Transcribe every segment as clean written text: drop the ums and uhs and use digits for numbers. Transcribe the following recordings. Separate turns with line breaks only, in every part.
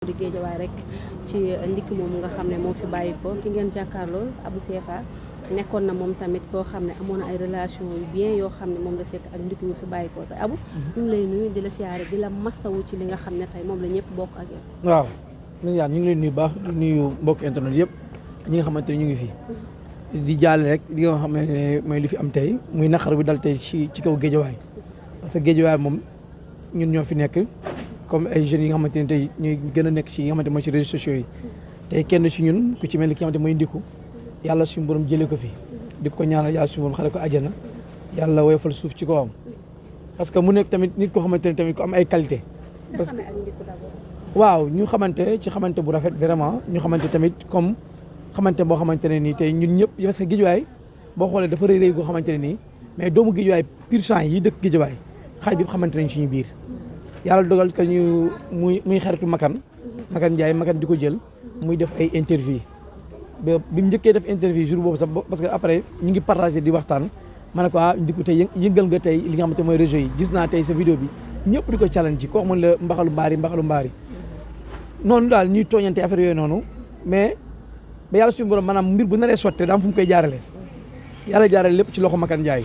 di Géejawaay rek ci ndikk moomu nga xam ne moo fi bàyyi ko ki ngeen jàkkaarlool Abou Sefa nekkoon na moom tamit koo xam ne amoon na ay relation yu bien yoo xam ne moom la sekk ak ndikk mu fi bàyyi ko te Abou ñu ngi lay nuyu di la siyaare di la masawu ci li nga xam ne tey moom la ñëpp bokk ak yow.
waaw ñun yaa ñu ngi leen nuyu baax di nuyu mbokk internet yëpp ñi nga xamante ne ñu ngi fi di jaale rek li nga xam ne mooy li fi am tey muy naqar bi dal tey ci kaw Géejawaay parce que Géejawaay moom ñun ñoo fi nekk comme ay jeunes yi nga xamante ne tey ñuy gën a nekk ci yi nga xamante mooy ci réseaux sociaux yi tey kenn ci ñun ku ci mel ni ki nga xamante mooy Ndiku yàlla suñu borom jëlee ko fi di ko ñaanal yàlla suñu borom xale ko àjjana yàlla woyofal suuf ci kawam parce que mu nekk tamit nit koo xamante ne tamit ku am ay qualité parce que waaw ñu xamante ci xamante bu rafet vraiment ñu xamante tamit comme xamante boo xamante ne nii tey ñun ñëpp parce que Géejawaay boo xoolee dafa rëy rëy goo xamante ne nii mais doomu Géejawaay pur sang yi dëkk Géejawaay xaaj bi xamante nañ suñu biir yàlla dogal que ñu muy xaritu Makan Ndiaye Makan di ko jël muy def ay interview ba bi mu njëkkee def interview jour boobu sax parce que après ñu ngi partagé di waxtaan ma ne ko Ndiku tey yëngal nga tey li nga xamante mooy réseau yi gis naa tey sa vidéo bi ñëpp di ko challenge ko mën la mbaxalu mbaari noonu daal ñuy tooñante affaire yooyu noonu mais ba yàlla suñu borom maanaam mbir bu naree sotte daa am fu mu koy jaarale yàlla jaarale lépp ci loxo Makan Ndiaye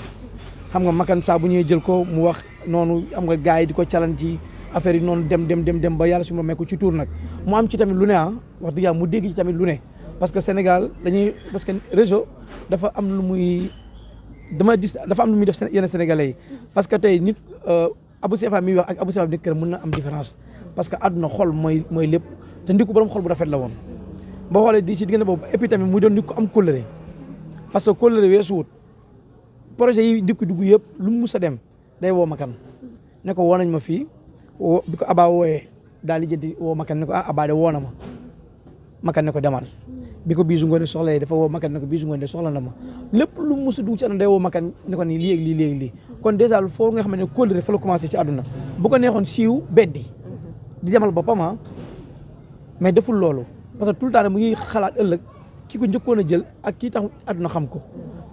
xam nga Makan saa bu ñuy jël ko mu wax noonu am nga gars yi di ko challenge ci affaire yi noonu dem ba yàlla suñu borom may ko ci tour nag mu am ci tamit lu ne wax dëgg yàlla mu dégg ci tamit lu ne parce que Sénégal parce que réseau dafa am lu muy def yenn Sénégalais yi parce que tey nit Abou Sefa mi wax ak Abou Sefa bi nekk kër mën na am différence parce que àdduna xol mooy lépp te Ndiku borom xol bu rafet la woon boo xoolee di ci diggante boobu et puis tamit mu doon nit ko am kóllëre parce que kóllëre weesuwut projet yi Ndiku dugg yëpp lu mu mus a dem day woo Makan ne ko woo nañ ma fii bi ko Aba wooyee daal di jënti woo Makan ne ko Aba de woo na ma Makan ne ko demal bi ko Bijou Ngoné soxla dafa woo Makan ne ko Bijou Ngoné soxla na ma lépp lu mu mus a dugg ci àdduna day woo Makan ne ko nii lii kon dèjà foo nga xam ne kóllëre fa la commencé ci àdduna bu ko neexoon siiw beddi di demal boppam mais deful loolu parce que tout le temps mu ngi xalaat ëllëg ki ko njëkkoon a jël ak kii tax àdduna xam ko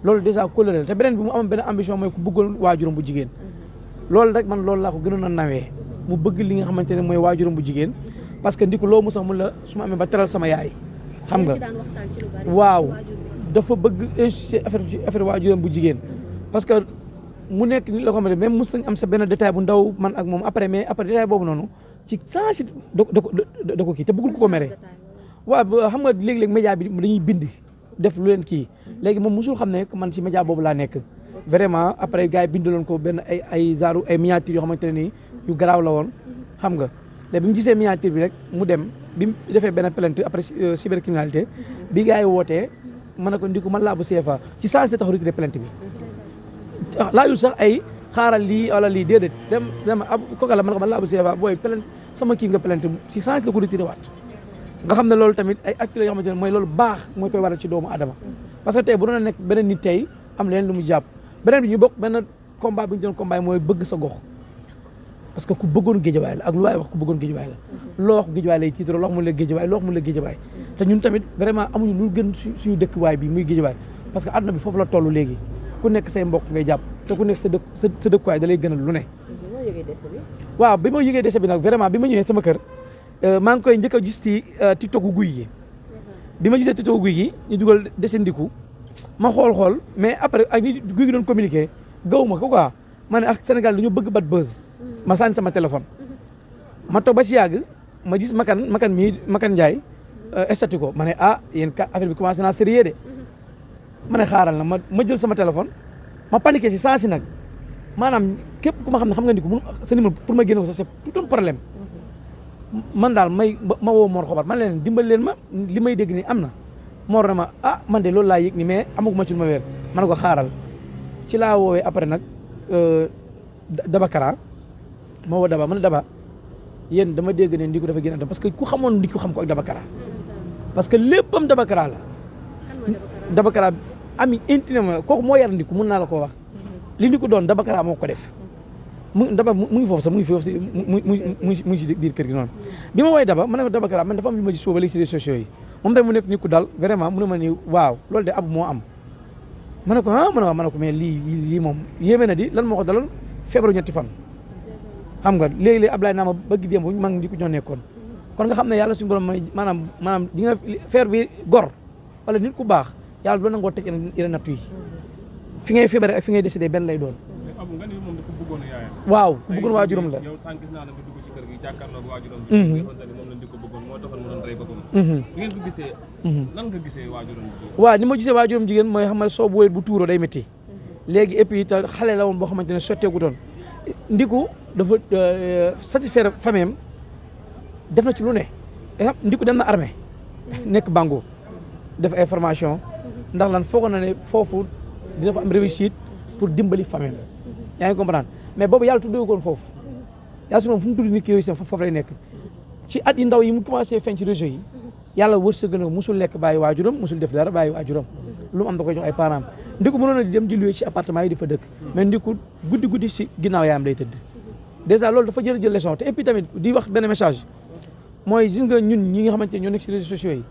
loolu dèjà kóllëre te beneen bi mu am benn ambition mooy ku bëggoon waajuram bu jigéen loolu rek man loolu laa ko gënoon a nawee mu bëgg li nga xamante ne mooy waajuram bu jigéen parce que Ndiku loo mu sax mun la su ma amee ba teral sama yaay xam nga waaw dafa bëgg insister affaire waajuram bu jigéen parce que mu nekk ni loo xamante même mos nañ am sa benn détail bu ndaw man ak moom après détail boobu noonu ci sensi da ko kii te bëggul ko mere waaw xam nga léeg-léeg média bi dañuy bind def lu leen kii léegi moom mosul xam ne man ci média boobu laa nekk vraiment après gars yi bindaloon ko benn ay genre ay miniature yoo xamante ne nii yu garaaw la woon xam nga léegi bi mu gisee miniature bi rek mu dem bi mu defee benn plainte après cybercriminalité bi gars yi wootee mën na ko Ndiku man la Abou Sefa ci sensi tax retiré plainte bi laajul sax ay xaaral lii wala lii déedéet dem kooka la man la Abou Sefa booy plainte sama kii nga plainte ci sensi la ko retiré waat nga xam ne loolu tamit ay actes yoo xamante ne mooy loolu baax mooy koy waral ci doomu adama parce que tey bu doon nekk beneen nit tey am leneen lu mu jàpp beneen bi ñu bokk benn combat bi ñu doon combat mooy bëgg sa gox parce que ku bëggoon Géejawaay la ak lu waay wax ku bëggoon Géejawaay la loo wax Géejawaay lay tiitaroo loo wax mu la Géejawaay loo wax mu la Géejawaay te ñun tamit vraiment amuñu lu gën suñu dëkkuwaay bi muy Géejawaay parce que àdduna bi foofu la toll léegi ku nekk say mbokk ngay jàpp te ku nekk sa dëkkuwaay da lay gënal lu ne waaw bi ma yëgee décès bi nag vraiment bi ma ñëwee sama kër maa ngi koy njëkk a gis ci TikTok guy gi bi ma gisee TikTok guy gi ñu dugal décès Ndiku ma xool mais après ak ni guy gi doon communiqué gaw ma ko quoi ma ne ak Sénégal dañoo bëgg bat buzz ma sànni sama téléphone ma toog ba si yàgg ma gis Makan Ndiaye estati ko ma ne yéen ka affaire bi commencé naa sérieux de ma ne xaaral na ma jël sama téléphone ma paniqué si saa si nag maanaam képp ku ma xam ne xam nga Ndiku sa numéro pour ma génne ko ça c'est tout un problème man daal ma woo Mor Xobar man leen dimbal leen ma li may dégg ni am na Mor na ma man de loolu laa yëg ni mais amaguma ci lu ma wér ma ne ko xaaral ci laa woowee après nag Daba Kara ma woo Daba ma ne Daba yéen dama dégg ne Ndiku dafa génn àdduna parce que ku xamoon Ndiku xam ko ak Daba Kara parce que léppam Daba Kara la Daba Kara ami intime kooku moo yar Ndiku mun naa la koo wax li Ndiku doon Daba Kara moo ko def mu ngi foofu sax mu ngi ci biir kër gi noonu bi ma woowee Daba ma ne ko Daba Kara man dafa am li ma gis suba léegi ci réseaux sociaux yi moom tamit mu nekk nit ku dal vraiment mu ne ma ni waaw loolu de Abou moo am ma ne ko ma ne ko mais lii moom yéeme na di lan moo ko daloon feebaru ñetti fan xam nga léegi-léegi Ablaye naa ma bëgg démb mag Ndiku ñoo nekkoon kon nga xam ne yàlla suñu borom mooy maanaam di nga feer bi gor wala nit ku baax yàlla doo nangoo teg yeneen nattu yi fi ngay feebaree ak fi ngay décédé benn lay doon.
Abu nga ni moom dafa bëggoon a yaayam.
waaw ku bëggoon waajuram la.
yow sànq gis naa la nga dugg ci kër gi jàkkaarloog waajuram. nga xamante ni moom lañ di ko bëggoon moo taxoon mu doon rey boppam. bi ngeen ko gisee. nan nga gisee waajuram jigéen.
waaw ni ma gisee waajuram jigéen mooy xam ne soo bu wéet bu tuuroo day métti léegi et puis te xale la woon boo xamante ne sotteeku doon ndiku dafa satisfaire famille am def na ci lu ne ndiku dem na armée nekk Bango def ay formation ndax lan foogoon na ne foofu dina fa am réussite pour dimbali famille yaa ngi comprendre mais boobu yàlla tuddee ko woon foofu yàlla su moom fu mu tudd nit ki réussite foofu lay nekk ci at yi ndaw yi mu commencé feeñ ci réseau yi yàlla wërsëg na musul lekk bàyyi waajuram musul def dara bàyyi waajuram lu mu am da koy jox ay parents ndiku mënoon na dem di louer ci appartement yi di fa dëkk mais ndiku guddi ci ginnaaw yaayam lay tëdd dèjà loolu dafa jël leçon te et puis tamit di wax benn message mooy gis nga ñun ñi nga xamante ne ñoo nekk ci réseaux sociaux yi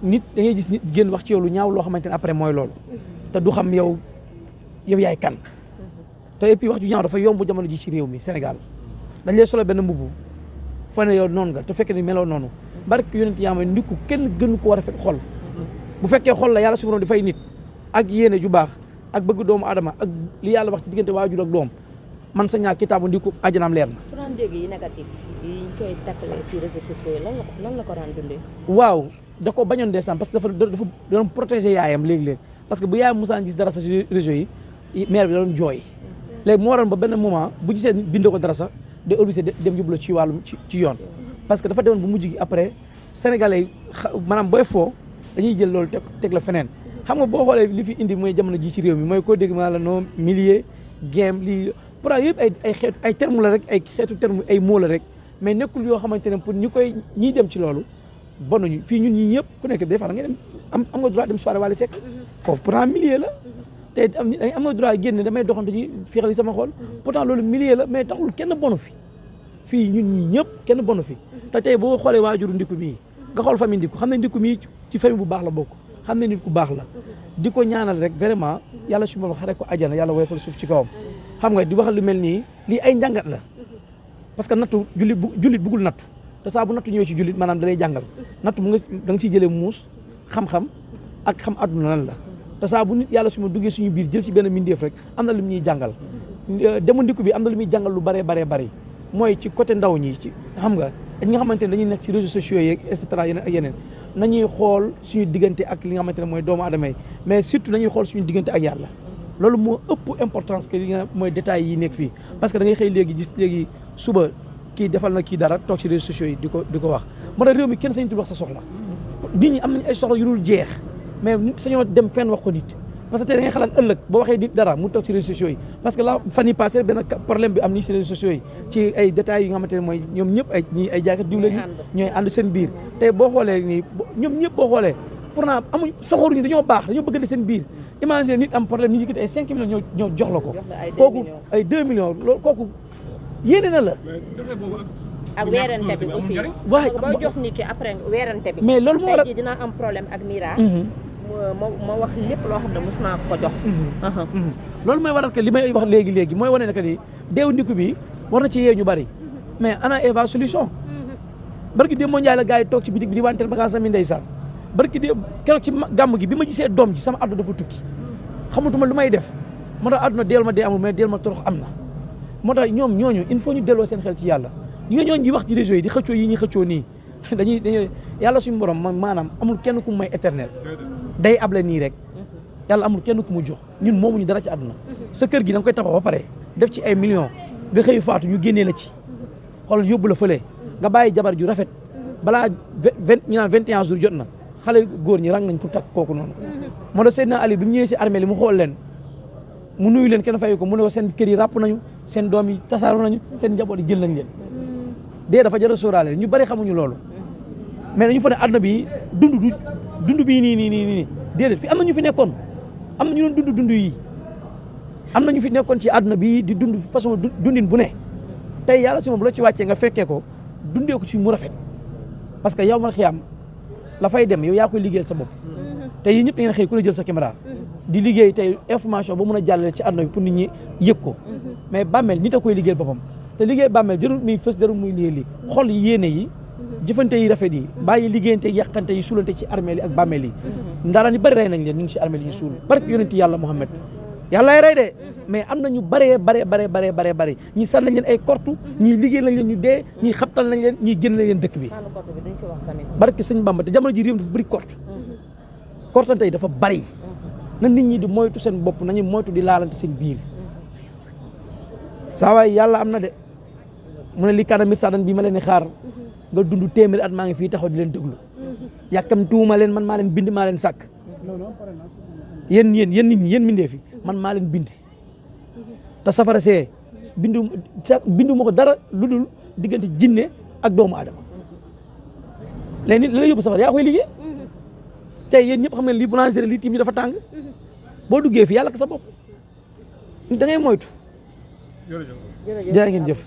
nit da ngay gis nit génn wax ci yow lu ñaaw loo xamante ne après mooy loolu te du xam yow yaay kan te et puis wax ju ñaaw dafa yomb jamono ji ci réew mi Sénégal dañ lay solo benn mbubu fa ne yow noonu nga te fekkee ne meloo noonu barke yonent yaa ma ndiku kenn gënu ko war a rafet xol bu fekkee xol la yàlla su borom dafay nit ak yéene ju baax ak bëgg doomu adama ak li yàlla wax ci diggante waajur ak doom man sa ñaar kitaabu ndiku àjjanaam leer na.
su daan dégg yi négatif yi ñu koy takkale si réseaux sociaux yi lan la ko daan dundee.
waaw da ko bañoon desaan parce que dafa doon protéger yaayam léegi-léegi parce que bu yaayam musaan gis dara sa réseau yi mère bi da doon jooy léegi moo waroon ba benn moment bu gisee bindoo ko dara sax day obligé dem yóbbu la ci wàllum ci yoon parce que dafa demoon bu mujj gi après sénégalais maanaam booy foo dañuy jël loolu teg la feneen xam nga boo xoolee li fi indi mooy jamono ji ci réew mi mooy koo dégg maa la non millier game lii pour yëpp ay xeetu ay terme la rek ay xeetu terme ay mots la rek mais nekkul yoo xamante ne pour ñiy dem ci loolu bonuñu fii ñun ñi ñëpp ku nekk des fois da ngay dem am nga droit dem soirée Wally Seck foofu pourtant millier la te am nga droit génn damay doxante ji féexali sama xol pourtant loolu millier la mais taxul kenn bonu fi fii ñun ñi ñëpp kenn bonu fi te tey boo xoolee waajuru ndiku mii nga xool famille ndiku xam ne ndiku mii ci famille bu baax la bokk xam ne nit ku baax la di ko ñaanal rek vraiment yàlla su ma xare ko ajana yàlla woyofal suuf ci kawam xam nga di wax lu mel nii lii ay njàngat la parce que nattu jullit bëggul nattu te saa bu nattu ñëwee ci jullit maanaam da lay jàngal nattu da nga ciy jëlee muus xam-xam ak xam adduna lan la te saa bu nit yàlla su ma duggee suñu biir jël ci benn mindeef rek am na lu ñuy jàngal demu ndiku bi am na lu muy jàngal lu baree bari mooy ci côté ndaw ñi ci xam nga ñi nga xamante ne dañuy nekk ci réseaux sociaux yi et cetera yeneen ak yeneen nañuy xool suñu diggante ak li nga xamante ne mooy doomu aadama yi mais surtout nañuy xool suñu diggante ak yàlla loolu moo ëpp importance que li nga mooy détails yi nekk fii parce que da ngay xëy léegi gis léegi suba kii defal na kii dara toog ci réseaux sociaux yi di ko wax moo tax réew mi kenn sañutul wax sa soxla nit ñi am nañ ay soxla yu dul jeex mais sañoo dem fenn wax ko nit parce que tey da ngay xalaat ëllëg boo waxee nit dara mu toog ci réseaux sociaux yi parce que la fan yi passé benn problème bi am nii ci réseaux sociaux yi ci ay détails yi nga xamante ne mooy ñoom ñëpp ay jaaykat diw lañu ñooy ànd seen biir tey boo xoolee nii ñoom ñëpp boo xoolee pourtant amuñ soxoruñu dañoo baax dañoo bëggante seen biir imagine nit am problème ñu yëkkati ay 5 millions ñoo jox la ko kooku ay 2 millions loolu kooku yéene na la
ak weerante bi aussi boo jox nit ki après weerante bi
mais loolu moo waral
tey jii dinaa am problème ak Mira ma wax lépp loo xam ne mos naa ko jox
loolu mooy waral que li may wax léegi mooy wane ne que ni deew ndiku bi war na ci yee ñu bari mais ana Eva solution barki démb moo njaay la gars yi toog ci bitig bi di wanteer bagage ami ndeysaan barki démb keroog ci gàmm gi bi ma gisee doom ji sama àdduna dafa tukki xamatuma lu may def moo tax àdduna deel ma dee amul mais deel ma torox am na moo tax ñoom ñooñu il faut ñu delloo seen xel ci yàlla ñi nga ñooñu di wax ci réseau yi di xëccoo yi ñuy xëccoo nii dañuy yàlla suñu borom maanaam amul kenn ku may éternel day able nii rek yàlla amul kenn ku mu jox ñun moomuñu dara ci àdduna sa kër gi da nga koy tabax ba pare def ci ay millions nga xëy faatu ñu génnee la ci xool yóbbu la fële nga bàyyi jabar ju rafet balaa ñu naan 21 jours jot na xale góor ñi rang nañ pour takk kooku noonu moo tax Seydina Ali bi mu ñëwee si armée li mu xool leen mu nuyu leen kenn fay ko mu ne ko seen kër yi ràpp nañu seen doom yi tasaaroo nañu seen njaboot yi jël nañ leen dee dafa jar a sóoraale ñu bari xamuñu loolu mais dañu fa ne àdduna bi dund bii nii déedéet fi am na ñu fi nekkoon am na ñu doon dund yi am na ñu fi nekkoon ci àdduna bi di dund façon dundin bu ne tey yàlla si moom bu la ci wàccee nga fekkee ko dundee ko ci mu rafet parce que yow man xiyaam la fay dem yow yaa koy liggéeyal sa bopp tey yéen ñëpp da ngeen xëy ku ne jël sa caméra di liggéey tey information ba mun a jàllale ci àdduna bi pour nit ñi yëg ko mais bàmmeel nit a koy liggéeyal boppam te liggéey bàmmeel jarul muy fës jarul muy lii xol yi yéene yi jëfante yi rafet yi bàyyi liggéeyante yàqante yi suulante ci armeel yi ak bàmmeel yi ndaaraan yi bëri rey nañ leen ñu ngi ci armeel yi ñu suul barke yonent yàlla Muhammad yàlla rey de mais am na ñu bare ñii sànni nañ leen ay kortu ñii liggéey nañ leen ñu dee ñii xabtal nañ leen ñii génn nañ leen dëkk bi barke sëñ Bamba te jamono ji réew dafa bëri korte kortante yi dafa bari na nit ñi di moytu seen bopp nañu moytu di laalante seen biir saa waay yàlla am na de mu ne li kaana misaadan bi ma leen di xaar nga dund téeméeri at maa ngi fii taxaw di leen déglu yàkkam tuuma leen man maa leen bind maa leen sàkk yéen nit ñi yéen mindee fi man maa leen bind te safara see bindu ma ko dara lu dul diggante jinne ak doomu aadama léegi nit la yóbbu safara yaa koy liggéey tey yéen ñëpp xam ne lii boulangerie lii tiim yi dafa tàng boo duggee fi yàlla ko sa bopp da ngay moytu jërë ngeen jëf